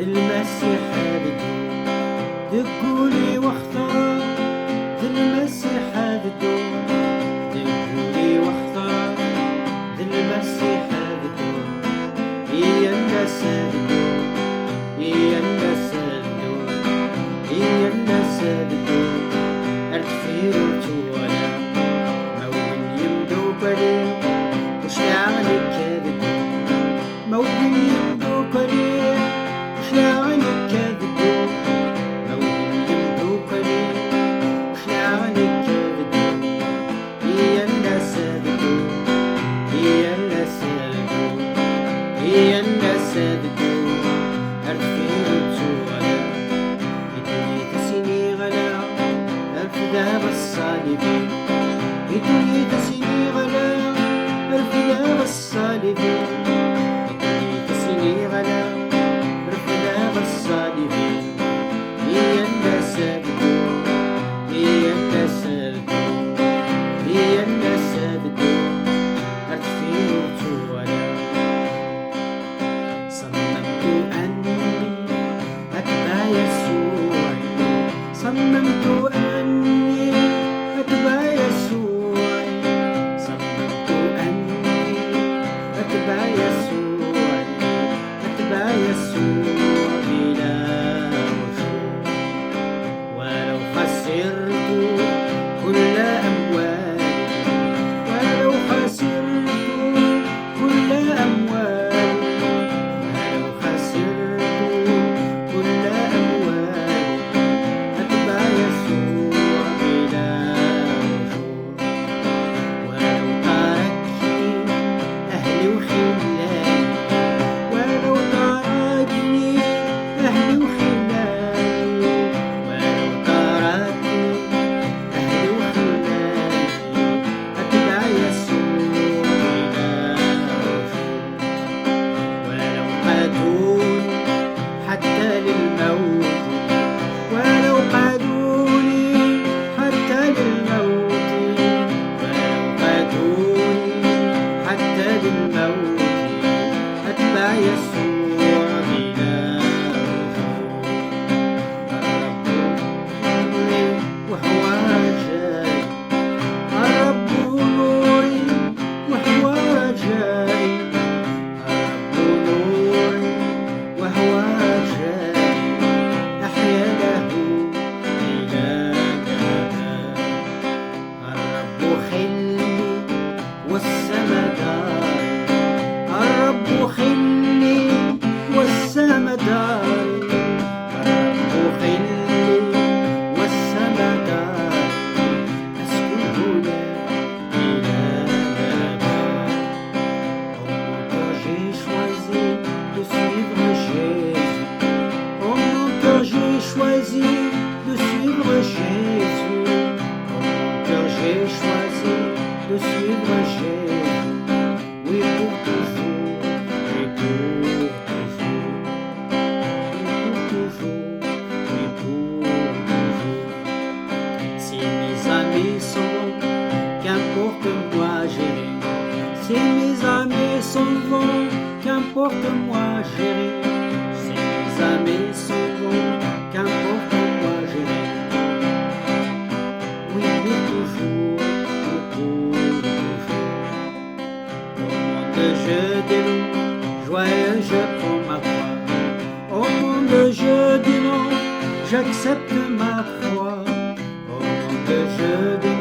المسيح هددو دقولي واختار ذي المسيح هددو دقولي واختار ذي المسيح هددو هي الناس هددو هي الناس هددو هي الناس هددو ارتفيرو تولا موين يمدو قليل وش يعني كذبو موين يمدو قليل وش يعني كذبو موين يمدو قليل وش يعني كذبو هي الناس هددو هي الناس هددو هي الناس هددو ارتفيرو تولا بدوني تسيني غلا ألف ذهب الصالبين بدوني تسيني غلا ألف ذهب الصالبين بدوني تسيني غلا ألف ذهب الصالبين هي الناس هددو هي الناس هددو هي الناس هددو أرتفيرو تولا صممت أني أتبع يسوع صممت أني أتبع يسوع صممت أني أتبع يسوع أتبع يسوع بلا رجوع ولو خسرت كل أموالي ولو خسرت كل أموالي ولو خسرت كل أموالي أتبع يسوع بلا رجوع ولو تركني أهلي وخلاني ولو تركني أهلي وخلاني ولو تركني أهلي وخلاني أتبع يسوع بلا رجوع ولو قادوني حتى للموت ولو قادوني حتى للموت ولو قادوني حتى للموت أتبع يسوع بلا رجوع الرب نوري وهو رجائي الرب نوري وهو رجائي الرب نوري وهو رجائي أحيا له إلى الأبد الرب خلي والسما داري الرب خلي والسما داري الرب خلي والسما داري أسكن هنا إلى الأبد Oh mon cœur j'ai choisi de suivre Jésus Oh mon cœur j'ai choisi de suivre Jésus Oh mon cœur j'ai choisi de suivre Jésus Oui pour toujours et pour toujours Oui pour toujours et pour toujours Si mes amis s'en vont qu'importe moi j'irai Si mes amis s'en vont qu'importe moi j'irai Si mes amis s'en vont qu'importe moi j'irai Oui pour toujours et pour toujours Au monde je dis non, joyeux je prends ma croix Au monde je dis non, j'accepte ma foi Au monde je dis